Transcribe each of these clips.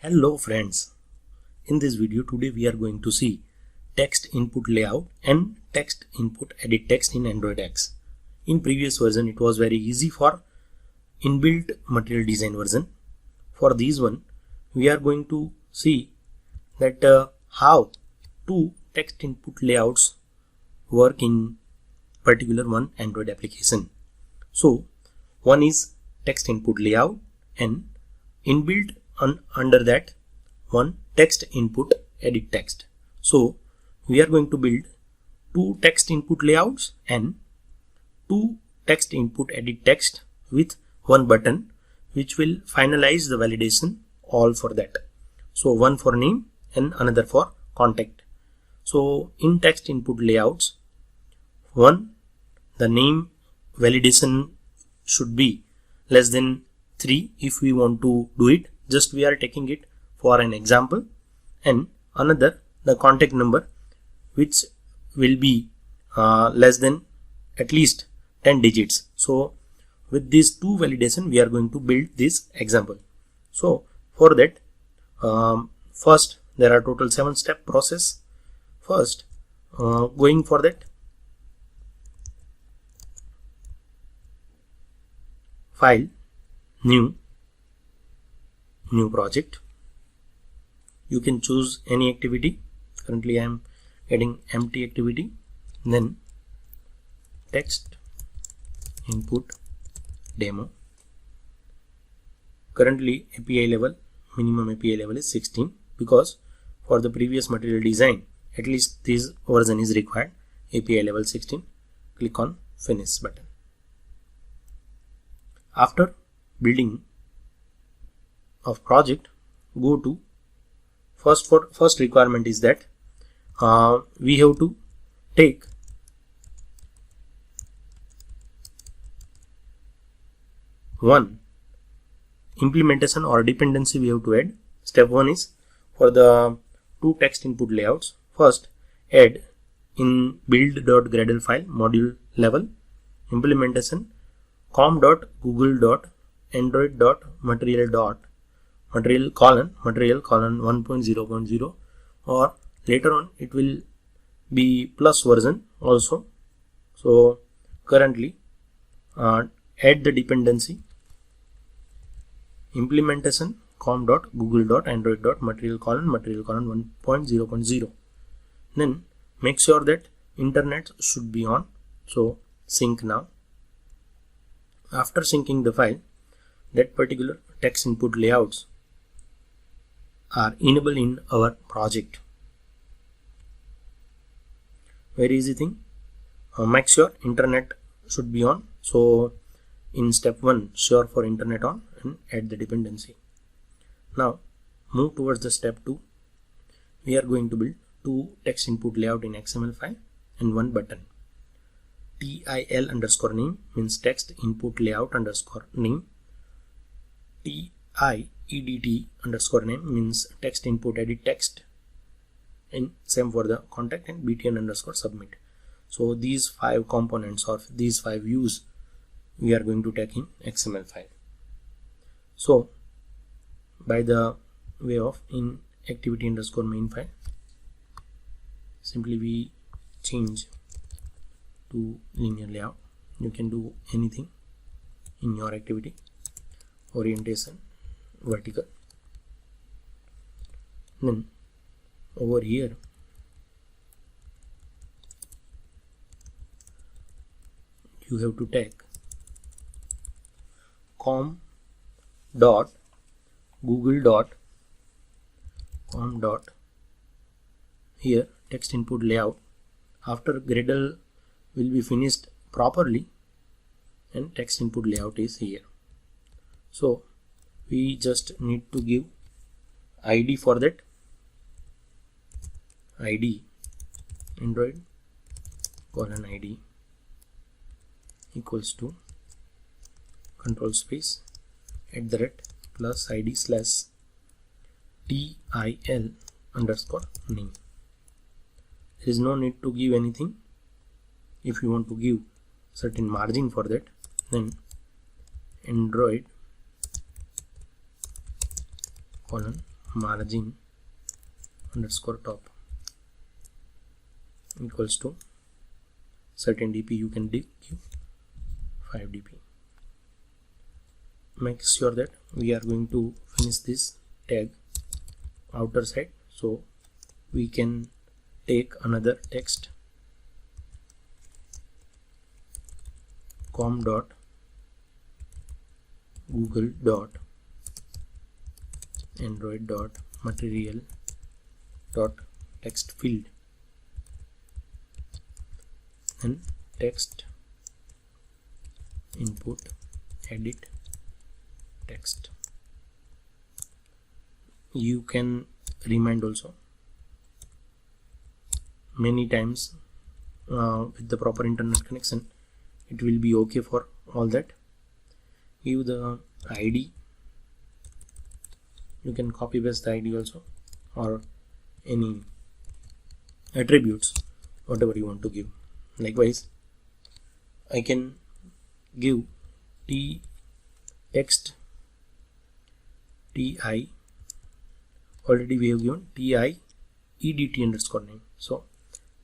Hello friends, in this video today we are going to see text input layout and text input edit text in Androidx. In previous version it was very easy for inbuilt material design version. For this one we are going to see that how two text input layouts work in particular one Android application. So one is text input layout and inbuilt under that one text input edit text. So we are going to build two text input layouts and two text input edit text with one button which will finalize the validation all for that. So one for name and another for contact. So in text input layouts, the name validation should be less than 3 if we want to do it. Just we are taking it for an example, and another the contact number which will be less than at least 10 digits. So with these two validation we are going to build this example. So for that first there are total 7-step process. First going for that, file, new project. You can choose any activity. Currently I am getting empty activity. Then text input demo. Currently API level, minimum API level is 16 because for the previous material design at least this version is required. API level 16. Click on finish button. After building of project, go to first requirement is that we have to take one implementation or dependency we have to add. Step 1 is for the two text input layouts. First add in build.gradle file module level implementation com.google.android.material colon 1.0.0, or later on it will be plus version also. So currently add the dependency implementation com.google.android.material colon 1.0.0. Then make sure that internet should be on. So sync now. After syncing the file, that particular text input layouts are enabled in our project. Very easy thing. Make sure internet should be on. So in step 1, sure for internet on and add the dependency. Now move towards the step 2. We are going to build two text input layout in XML file and one button. TIL underscore name means text input layout underscore name. TIEDT underscore name means text input edit text, and same for the contact, and btn underscore submit. So these 5 components or these 5 views we are going to take in XML file. So by the way of in activity underscore main file, simply we change to linear layout. You can do anything in your activity. Orientation vertical. Then over here you have to take com.google.com. Here text input layout. After gradle will be finished properly and text input layout is here. So we just need to give ID for that. ID Android colon ID equals to control space @ plus ID slash TIL underscore name. There is no need to give anything. If you want to give certain margin for that, then Android colon margin underscore top equals to certain dp. You can give 5 dp. Make sure that we are going to finish this tag outer side, so we can take another text com dot google dot android dot material dot text field and text input edit text. You can remind also many times with the proper internet connection. It will be okay for all that. Give the ID. You can copy paste the ID also, or any attributes, whatever you want to give. Likewise, I can give text ti. Already we have given ti edt underscore name, so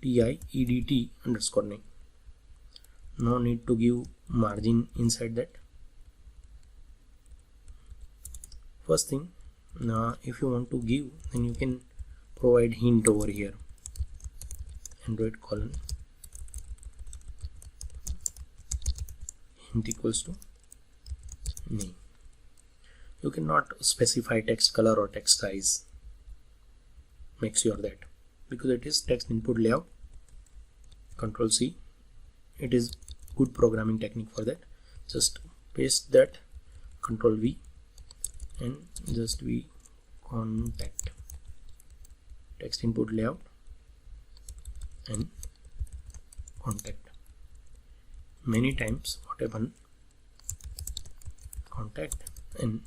ti edt underscore name. No need to give margin inside that. First thing, if you want to give, then you can provide hint over here, Android colon hint equals to name. You cannot specify text color or text size. Make sure that, because it is text input layout. Control C. It is good programming technique for that. Just paste that, Control V, and just we contact text input layout and contact. Many times what happen, contact, and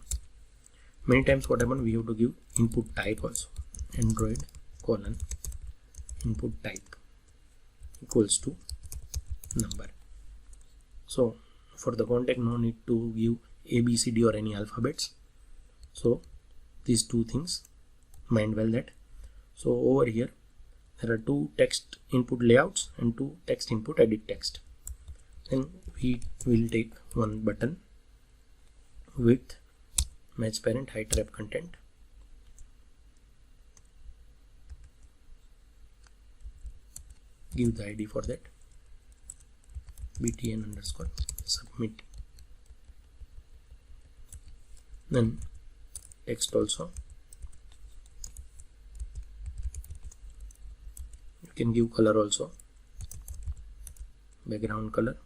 many times what happen, we have to give input type also. Android colon input type equals to number. So for the contact, no need to give ABCD or any alphabets. So these two things, mind well that. So over here there are two text input layouts and two text input edit text. Then we will take one button with match parent height wrap content. Give the ID for that, btn underscore submit. Then text also, you can give color also, background color,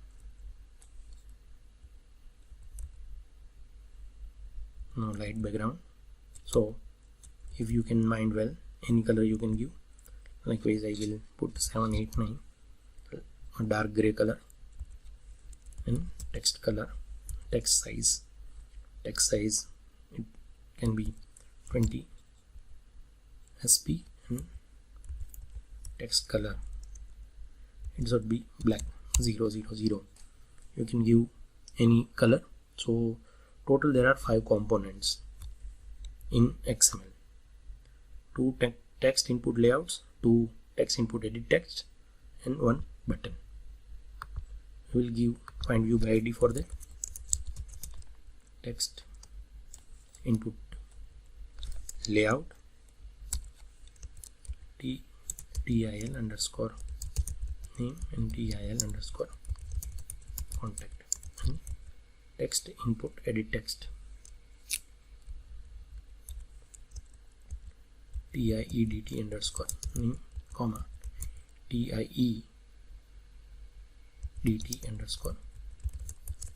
no light background. So if you can mind well, any color you can give. Likewise, I will put 789, a dark gray color, and text color, text size. Text size, it can be 20 sp, and text color, it should be black 000. You can give any color. So total there are 5 components in XML: 2 text input layouts, 2 text input edit text, and 1 button. We will give find view by ID for that. Text input layout til underscore name and til underscore contact, and text input edit text tiedt underscore name comma tiedt underscore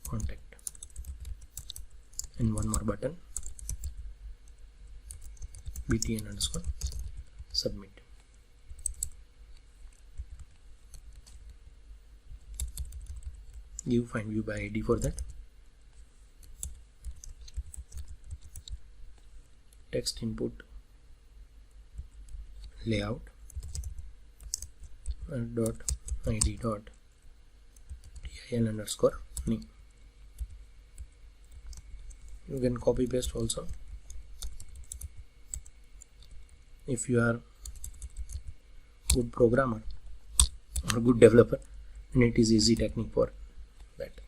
contact, and one more button, btn underscore submit. Give find view by ID for that. Text input layout dot id dot til underscore name. You can copy paste also. if you are good programmer or good developer, then it is easy technique for that.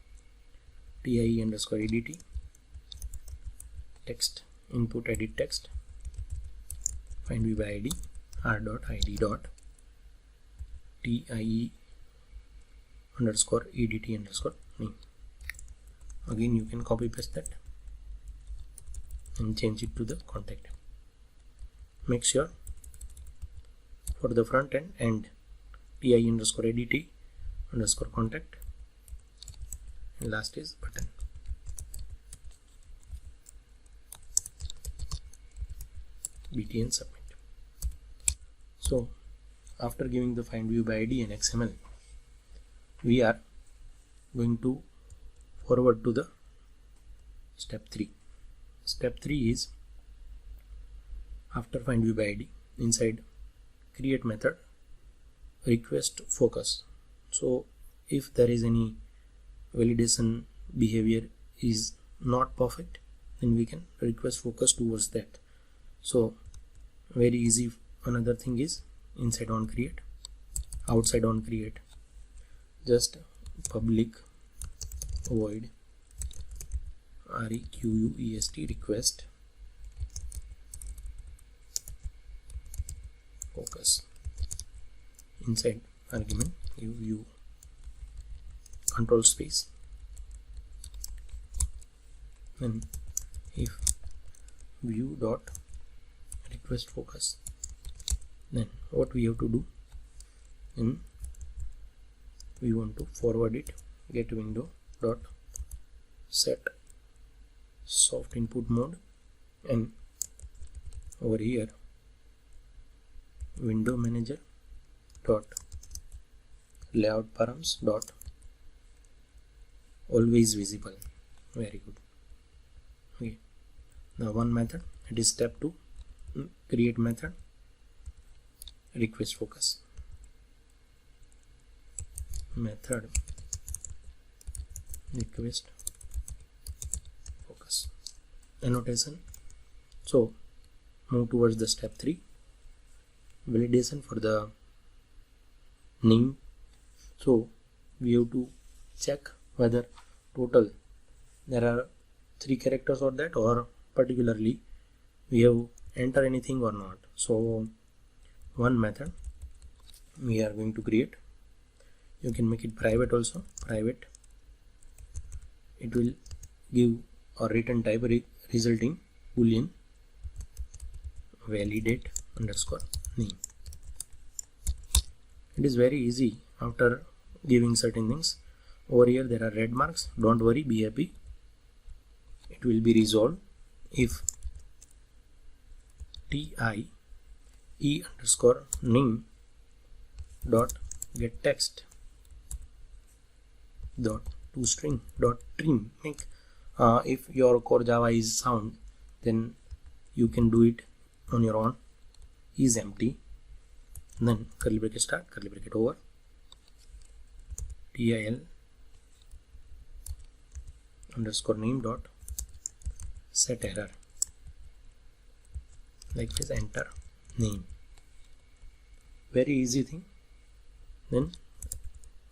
TIE_edt text input edit text find view by id r.id dot TIE_edt_ name. Again you can copy paste that and change it to the contact. Make sure for the front end and TIE_edt_contact, and last is button. BTN submit. So after giving the find view by id and XML, we are going to forward to the step 3. Step 3 is, after find view by id, inside create method request focus. So if there is any validation behavior is not perfect, then we can request focus towards that. So very easy. Another thing is inside on create, outside on create, just public void request request focus. Inside argument you view control space, and if view dot request focus, then what we have to do, then we want to forward it get window dot set soft input mode, and over here window manager dot layout params dot always visible. Very good. Okay, now one method, it is step 2, create method request focus, method request focus annotation. So move towards the step 3, validation for the name. So we have to check whether total there are 3 characters or that, or particularly we have enter anything or not. So one method we are going to create, you can make it private also, private. It will give a return type resulting boolean validate underscore name. It is very easy. After giving certain things, over here there are red marks, don't worry, be happy, it will be resolved if TIE_name dot get text dot toString dot trim. Make if your core Java is sound, then you can do it on your own, is empty, then curly bracket start, curly bracket over, TIL_name dot set error, like this, enter name. Very easy thing. Then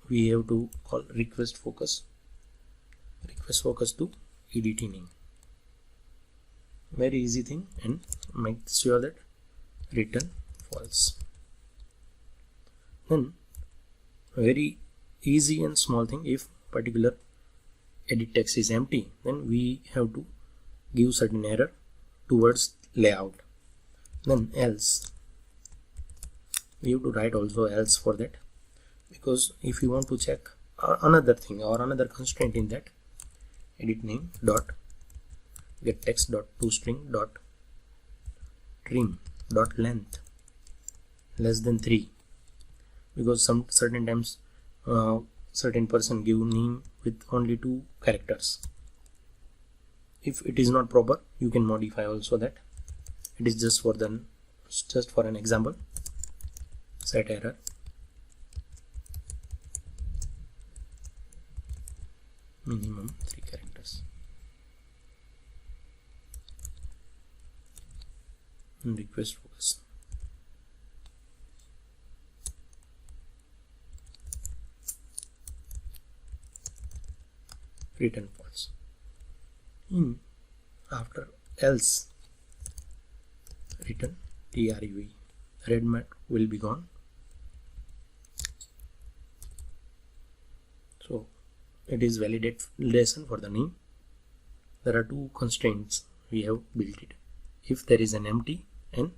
we have to call request focus to edt name. Very easy thing, and make sure that return false. Then very easy and small thing, if particular edit text is empty, then we have to give certain error towards layout. Then else, we have to write also else for that, because if you want to check another thing or another constraint in that, edit name dot get text dot toString dot trim dot length less than 3, because some certain times certain person give name with only 2 characters. If it is not proper, you can modify also that. It is just for an example. Set error, minimum 3 characters, and request focus return false. In after else return true, red mark will be gone. So it is validation for the name. There are two constraints we have built it. If there is an empty and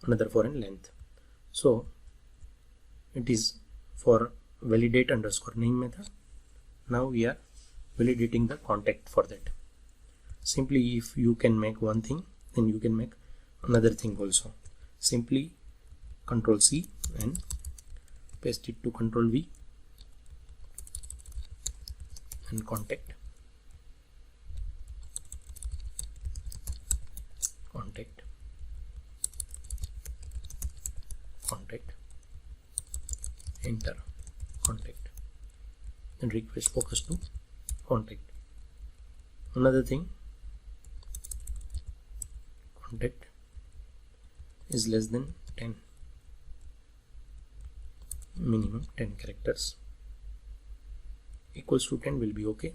another for an length. So it is for validate underscore name method. Now we are validating the contact for that. Simply if you can make one thing, then you can make another thing also. Simply Control C and paste it to Control V and contact enter contact and request focus to contact. Another thing, contact is less than 10, minimum 10 characters, equals to 10 will be okay.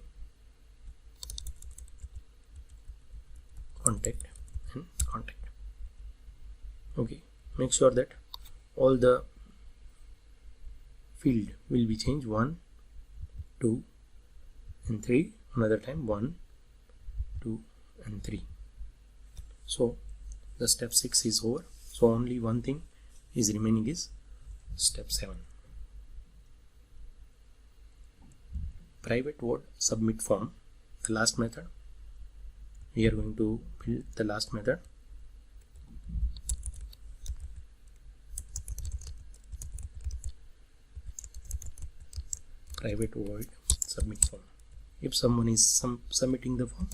Contact and contact. Okay, make sure that all the field will be changed 1, 2 and 3, another time 1, 2 and 3. So the step 6 is over. So only one thing is remaining is step 7. Private word submit form, the last method. We are going to build the last method. Private void submit form. If someone is submitting the form,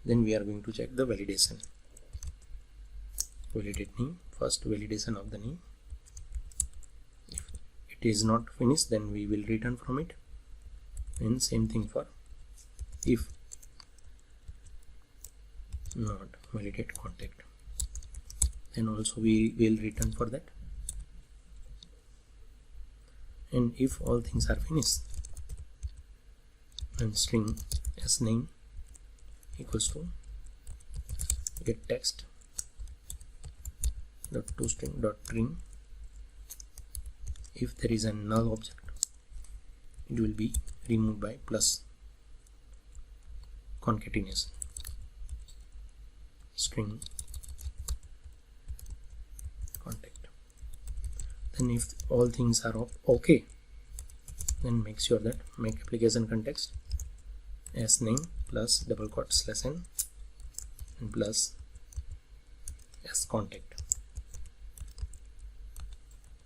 then we are going to check the validation. Validate name, first validation of the name. If it is not finished, then we will return from it. And same thing for if not validate contact, then also we will return for that. And if all things are finished, then string as name equals to get text dot toString dot string. If there is a null object, it will be removed by plus concatenation string contact. Then if all things are okay, then make sure that make application context as name plus double quote slash n and plus as contact.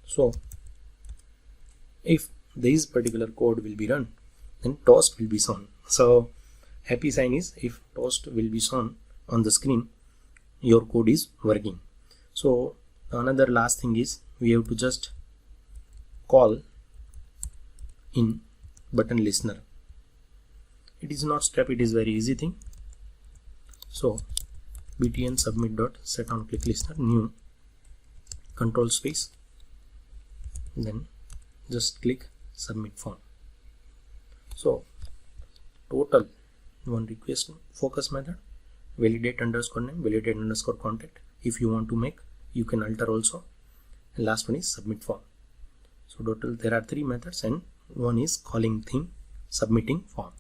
So if this particular code will be run, then toast will be shown. So happy sign is if toast will be shown on the screen, your code is working. So another last thing is we have to just call in button listener. It is not step, it is very easy thing. So btn submit dot set on click listener new control space, then just click submit form. So total one request focus method, validate underscore name, validate underscore contact. If you want to make, you can alter also. And last one is submit form. So total there are 3 methods and one is calling thing submitting form.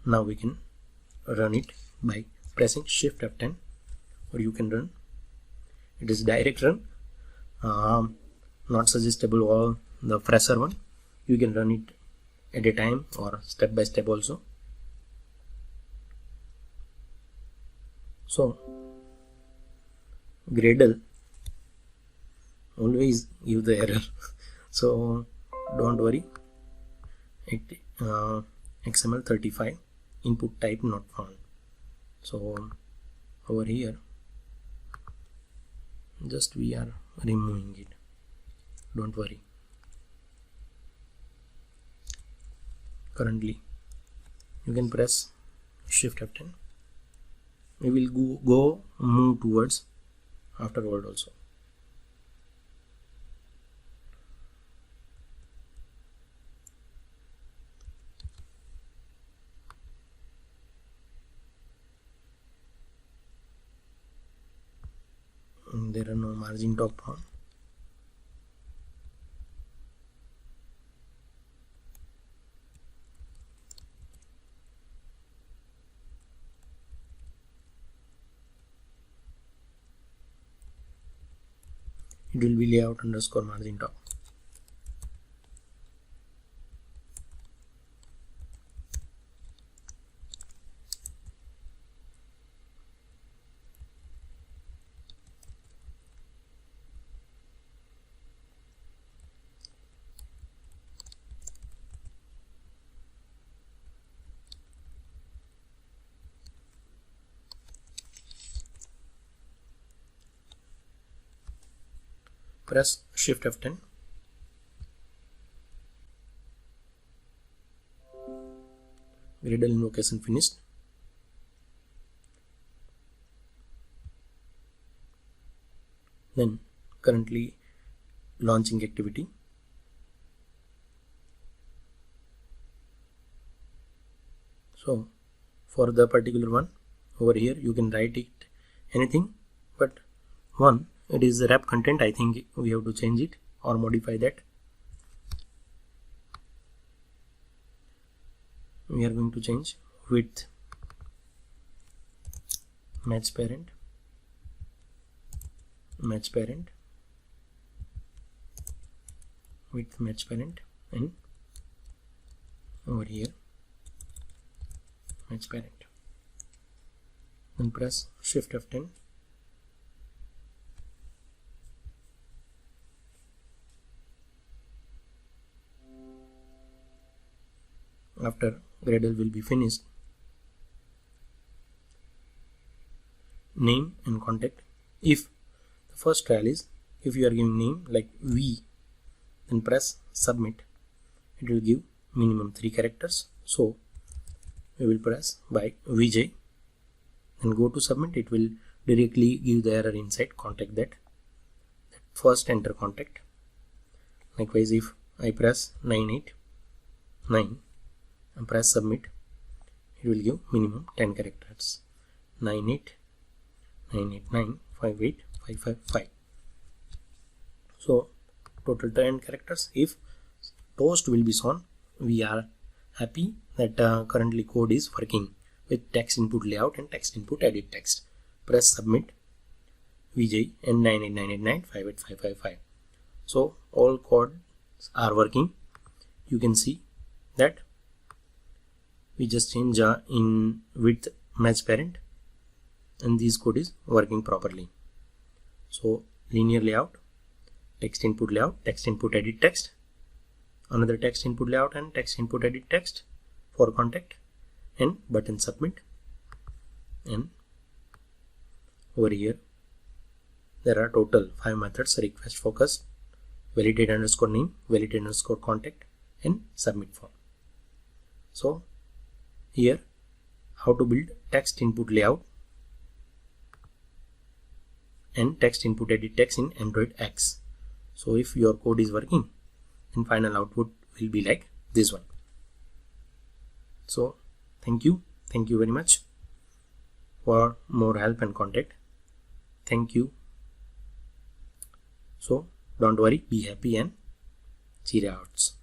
Now we can run it by pressing shift F10, or you can run it is direct run, not suggestible or the fresher one. You can run it at a time or step by step also. So gradle always give the error. So don't worry, it XML35 input type not found. So over here just we are removing it, don't worry. Currently you can press shift F10, we will go move towards afterward also. there are no margin top found. It will be layout underscore margin top. Press Shift F10. Gradle invocation finished. Then currently launching activity. So for the particular one over here you can write it anything, but one, it is the wrap content. I think we have to change it or modify that. We are going to change width match parent, width match parent, and over here match parent. Then press Shift F10. After Gradle will be finished, name and contact. If the first trial is, if you are giving name like V, then press submit. It will give minimum 3 characters. So we will press by VJ and go to submit. It will directly give the error inside contact that first enter contact. Likewise, if I press 989 and press submit, it will give minimum 10 characters. 98989585555. So total 10 characters. If toast will be shown, we are happy that currently code is working with Textinputlayout and TextinputEdittext. Press submit VJ and 98989585555. So all codes are working. You can see that we just change in width match parent and this code is working properly. So linear layout, Textinputlayout, TextinputEdittext, another Textinputlayout and TextinputEdittext for contact, and button submit. And over here there are total 5 methods: request focus, validate underscore name, validate underscore contact, and submit form. So here how to build Textinputlayout and TextinputEdittext in Androidx. So if your code is working, then final output will be like this one. So thank you very much. For more help and contact, thank you. So don't worry, be happy and cheer outs.